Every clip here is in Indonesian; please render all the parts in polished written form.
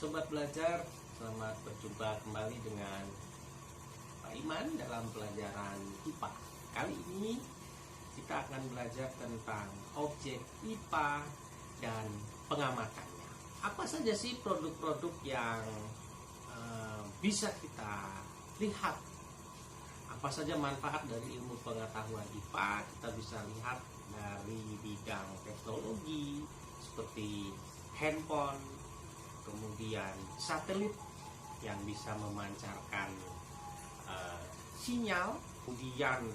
Sobat belajar, selamat berjumpa kembali dengan Pak Iman dalam pelajaran IPA. Kali ini kita akan belajar tentang objek IPA dan pengamatannya. Apa saja sih produk-produk yang bisa kita lihat? Apa saja manfaat dari ilmu pengetahuan IPA? Kita bisa lihat dari bidang teknologi seperti handphone, kemudian satelit yang bisa memancarkan sinyal, kemudian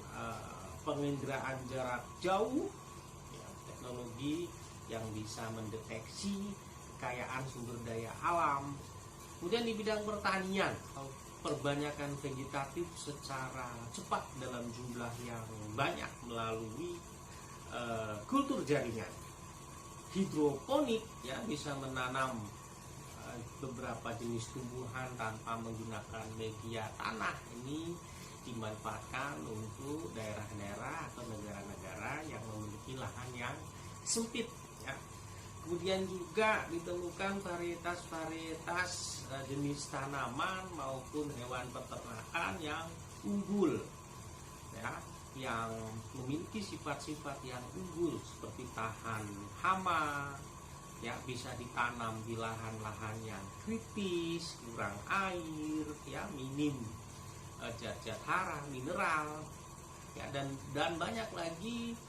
penginderaan jarak jauh, ya, teknologi yang bisa mendeteksi kekayaan sumber daya alam. Kemudian di bidang pertanian, perbanyakan vegetatif secara cepat dalam jumlah yang banyak melalui kultur jaringan. Hidroponik, ya, bisa menanam beberapa jenis tumbuhan tanpa menggunakan media tanah. Ini dimanfaatkan untuk daerah-daerah atau negara-negara yang memiliki lahan yang sempit, ya. Kemudian juga ditemukan varietas-varietas jenis tanaman maupun hewan peternakan yang unggul, ya, yang memiliki sifat-sifat yang unggul seperti tahan hama, ya, bisa ditanam di lahan-lahan yang kritis, kurang air, ya, minim zat-zat hara, mineral, ya, dan banyak lagi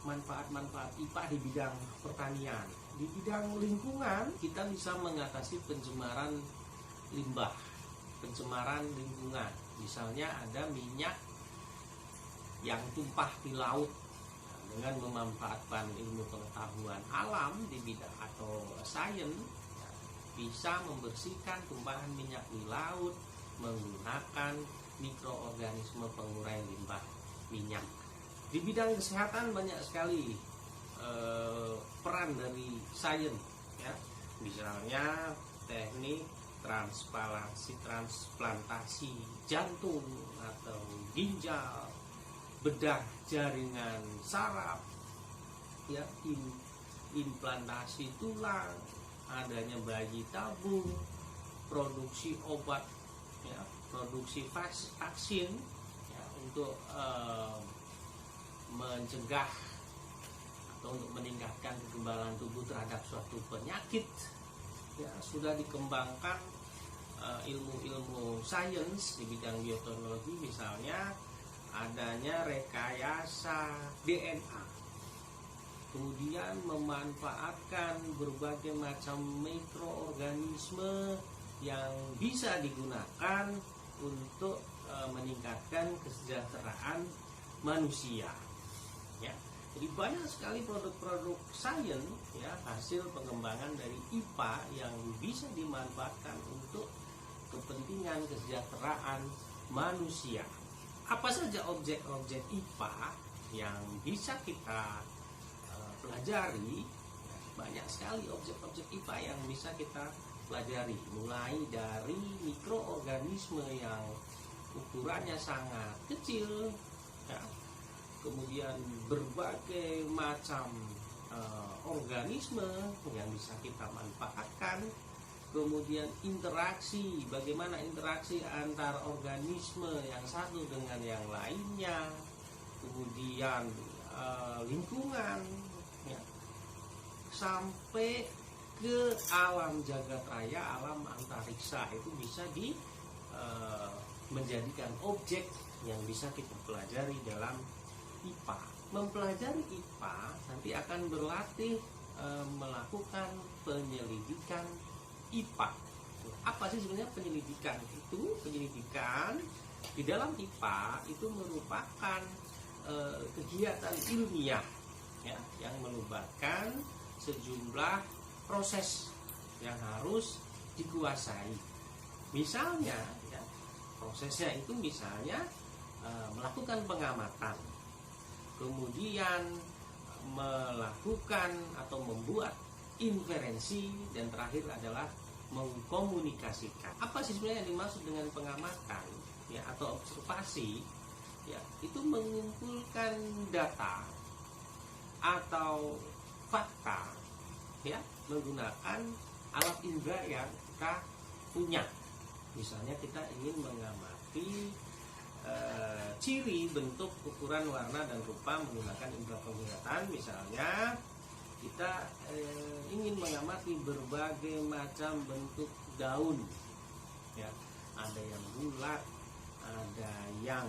manfaat-manfaat IPA di bidang pertanian. Di bidang lingkungan, kita bisa mengatasi pencemaran limbah, pencemaran lingkungan. Misalnya ada minyak yang tumpah di laut. Dengan memanfaatkan ilmu pengetahuan alam di bidang atau sains, ya, bisa membersihkan tumpahan minyak di laut menggunakan mikroorganisme pengurai limbah minyak. Di bidang kesehatan banyak sekali peran dari sains, ya. Misalnya teknik transplantasi jantung atau ginjal, bedah jaringan saraf, ya, implantasi tulang, adanya bayi tabung, produksi obat, ya, produksi vaksin, ya, untuk mencegah atau untuk meningkatkan kekebalan tubuh terhadap suatu penyakit, ya. Sudah dikembangkan ilmu-ilmu sains di bidang bioteknologi, misalnya adanya rekayasa DNA, kemudian memanfaatkan berbagai macam mikroorganisme yang bisa digunakan untuk meningkatkan kesejahteraan manusia, ya. Jadi banyak sekali produk-produk sains, ya, hasil pengembangan dari IPA yang bisa dimanfaatkan untuk kepentingan kesejahteraan manusia. Apa saja objek-objek IPA yang bisa kita pelajari? Banyak sekali objek-objek IPA yang bisa kita pelajari, mulai dari mikroorganisme yang ukurannya sangat kecil, ya, kemudian berbagai macam organisme yang bisa kita manfaatkan. Kemudian interaksi, bagaimana interaksi antar organisme yang satu dengan yang lainnya. Kemudian lingkungan, ya, sampai ke alam jagat raya, alam antariksa, itu bisa menjadikan objek yang bisa kita pelajari dalam IPA. Mempelajari IPA nanti akan berlatih melakukan penyelidikan IPA. Apa sih sebenarnya penyelidikan itu? Penyelidikan di dalam IPA itu merupakan kegiatan ilmiah, ya, yang melibatkan sejumlah proses yang harus dikuasai. Misalnya, ya, prosesnya itu misalnya melakukan pengamatan, kemudian melakukan atau membuat inferensi, dan terakhir adalah mengkomunikasikan. Apa sih sebenarnya yang dimaksud dengan pengamatan, ya, atau observasi? Ya, itu mengumpulkan data atau fakta, ya, menggunakan alat indera yang kita punya. Misalnya kita ingin mengamati ciri, bentuk, ukuran, warna, dan rupa menggunakan indera penglihatan. Misalnya kita ingin mengamati berbagai macam bentuk daun, ya, ada yang bulat, ada yang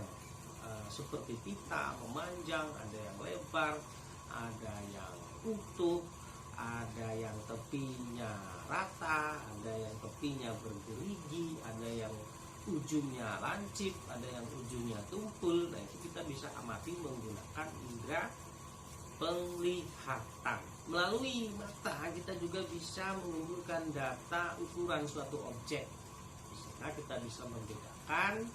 seperti pita memanjang, ada yang lebar, ada yang utuh, ada yang tepinya rata, ada yang tepinya bergerigi, ada yang ujungnya lancip, ada yang ujungnya tumpul. Nah, itu kita bisa amati menggunakan indera penglihatan. Melalui mata kita juga bisa mengumpulkan data ukuran suatu objek. Misalnya kita bisa membedakan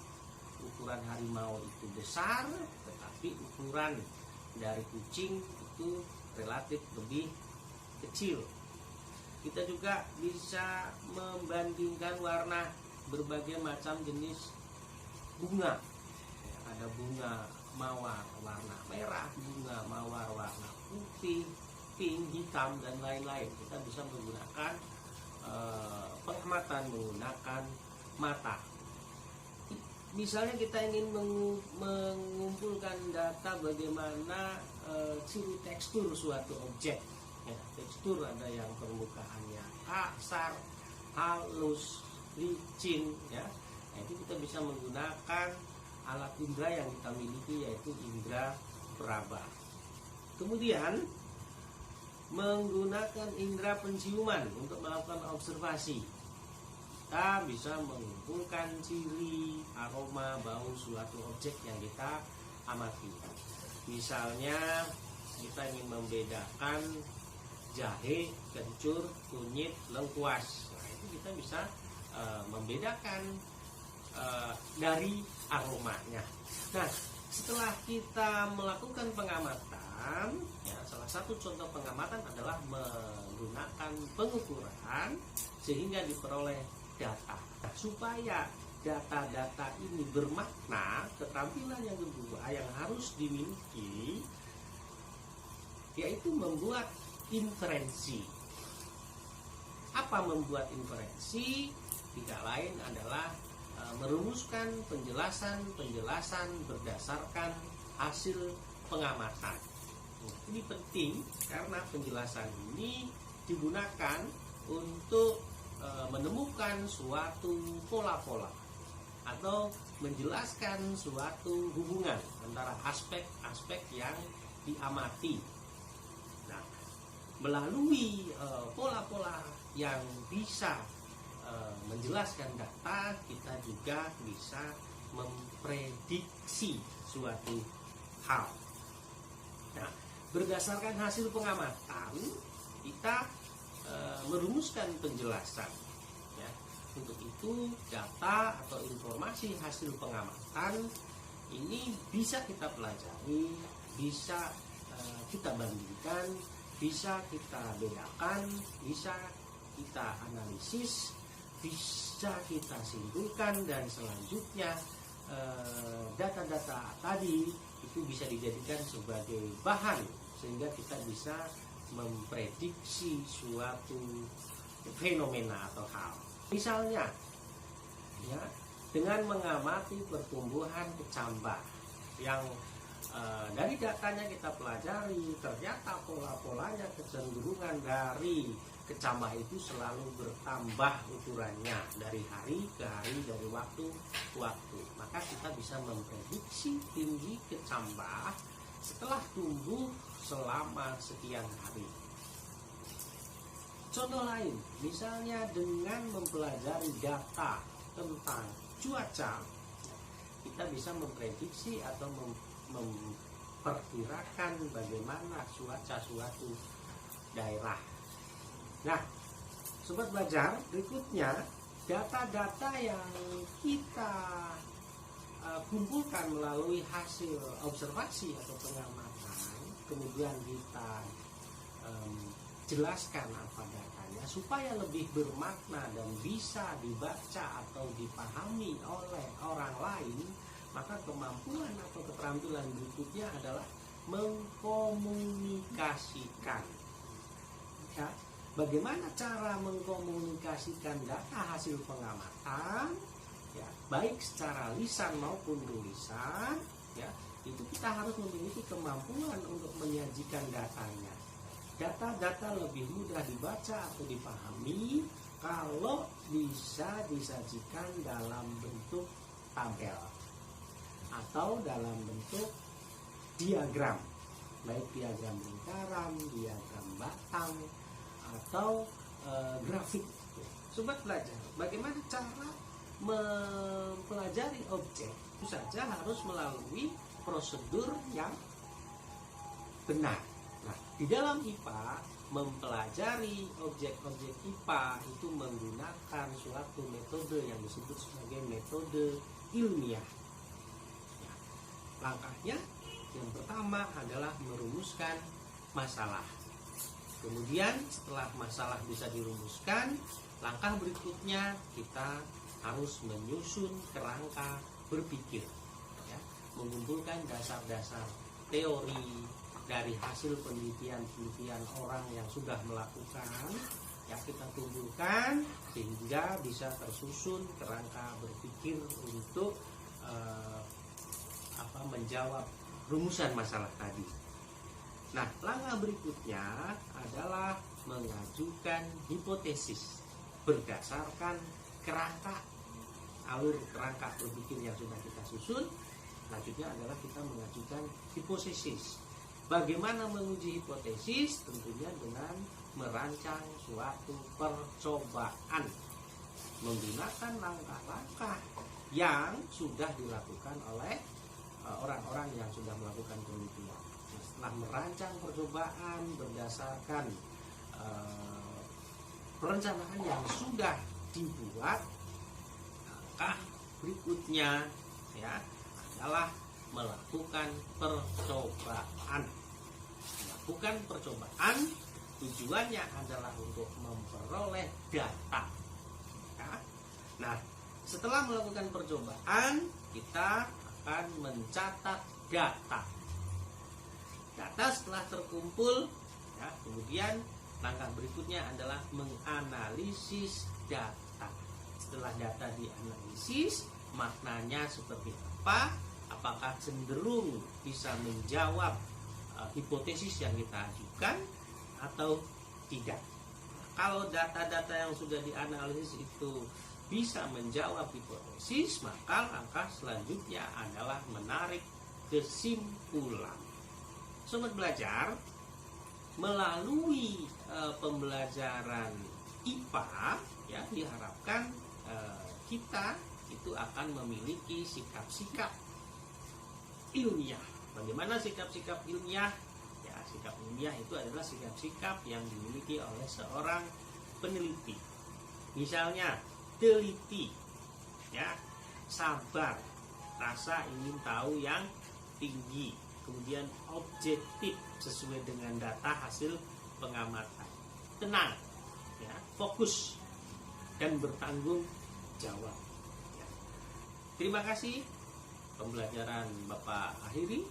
ukuran harimau itu besar, tetapi ukuran dari kucing itu relatif lebih kecil. Kita juga bisa membandingkan warna berbagai macam jenis bunga. Ada bunga mawar warna merah, bunga mawar warna putih, pink, hitam, dan lain-lain. Kita bisa menggunakan pengamatan menggunakan mata. Misalnya kita ingin mengumpulkan data bagaimana ciri tekstur suatu objek. Ya, tekstur ada yang permukaannya kasar, halus, licin, ya. Nah, itu kita bisa menggunakan alat indera yang kita miliki, yaitu indera peraba. Kemudian menggunakan indera penciuman untuk melakukan observasi. Kita bisa mengumpulkan ciri, aroma, bau suatu objek yang kita amati. Misalnya kita ingin membedakan jahe, kencur, kunyit, lengkuas. Nah, itu kita bisa membedakan dari aromanya. Nah, setelah kita melakukan pengamatan, ya, salah satu contoh pengamatan adalah menggunakan pengukuran sehingga diperoleh data. Nah, supaya data-data ini bermakna, keterampilan yang kedua yang harus dimiliki yaitu membuat inferensi. Apa membuat inferensi? Tidak lain adalah merumuskan penjelasan berdasarkan hasil pengamatan. Ini penting karena penjelasan ini digunakan untuk menemukan suatu pola-pola atau menjelaskan suatu hubungan antara aspek-aspek yang diamati. Nah, melalui pola-pola yang bisa menjelaskan data, kita juga bisa memprediksi suatu hal. Nah, berdasarkan hasil pengamatan, kita merumuskan penjelasan. Ya, untuk itu data atau informasi hasil pengamatan ini bisa kita pelajari, bisa kita bandingkan, bisa kita bedakan, bisa kita analisis, bisa kita simpulkan, dan selanjutnya data-data tadi itu bisa dijadikan sebagai bahan sehingga kita bisa memprediksi suatu fenomena atau hal. Misalnya, ya, dengan mengamati pertumbuhan kecambah yang dari datanya kita pelajari, ternyata pola-polanya kecenderungan dari kecambah itu selalu bertambah ukurannya dari hari ke hari, dari waktu ke waktu. Maka kita bisa memprediksi tinggi kecambah setelah tumbuh selama sekian hari. Contoh lain, misalnya dengan mempelajari data tentang cuaca, kita bisa memprediksi atau memperkirakan bagaimana cuaca suatu daerah. Nah, sobat belajar, berikutnya data-data yang kita kumpulkan melalui hasil observasi atau pengamatan, kemudian kita jelaskan apa datanya supaya lebih bermakna dan bisa dibaca atau dipahami oleh orang lain. Maka kemampuan atau keterampilan berikutnya adalah mengkomunikasikan. Ya, bagaimana cara mengkomunikasikan data hasil pengamatan, ya, baik secara lisan maupun tulisan, ya, itu kita harus memiliki kemampuan untuk menyajikan datanya. Data-data lebih mudah dibaca atau dipahami kalau bisa disajikan dalam bentuk tabel atau dalam bentuk diagram, baik diagram lingkaran, diagram batang, atau grafik. Sobat belajar, bagaimana cara mempelajari objek? Itu saja harus melalui prosedur yang benar. Nah, di dalam IPA, mempelajari objek-objek IPA itu menggunakan suatu metode yang disebut sebagai metode ilmiah. Ya, langkahnya yang pertama adalah merumuskan masalah. Kemudian setelah masalah bisa dirumuskan, langkah berikutnya kita harus menyusun kerangka berpikir, ya, mengumpulkan dasar-dasar teori dari hasil penelitian orang yang sudah melakukan, ya, kita kumpulkan sehingga bisa tersusun kerangka berpikir untuk menjawab rumusan masalah tadi. Nah, langkah berikutnya adalah mengajukan hipotesis berdasarkan alur kerangka berpikir yang sudah kita susun. Selanjutnya adalah kita mengajukan hipotesis. Bagaimana menguji hipotesis? Tentunya dengan merancang suatu percobaan menggunakan langkah-langkah yang sudah dilakukan oleh orang-orang yang sudah melakukan penelitian. Setelah merancang percobaan berdasarkan perencanaan yang sudah dibuat, langkah berikutnya, ya, adalah melakukan percobaan. Melakukan percobaan tujuannya adalah untuk memperoleh data. Ya. Nah, setelah melakukan percobaan, kita akan mencatat data. Data setelah terkumpul, ya, kemudian langkah berikutnya adalah menganalisis data. Setelah data dianalisis, maknanya seperti apa? Apakah cenderung bisa menjawab hipotesis yang kita ajukan atau tidak? Kalau data-data yang sudah dianalisis itu bisa menjawab hipotesis, maka langkah selanjutnya adalah menarik kesimpulan. Sobat belajar, melalui pembelajaran IPA, ya, diharapkan kita itu akan memiliki sikap-sikap ilmiah. Bagaimana sikap-sikap ilmiah? Ya, sikap ilmiah itu adalah sikap-sikap yang dimiliki oleh seorang peneliti. Misalnya, teliti, ya, sabar, rasa ingin tahu yang tinggi, kemudian objektif sesuai dengan data hasil pengamatan, tenang, ya, fokus, dan bertanggung jawab. Ya. Terima kasih. Pembelajaran Bapak akhiri.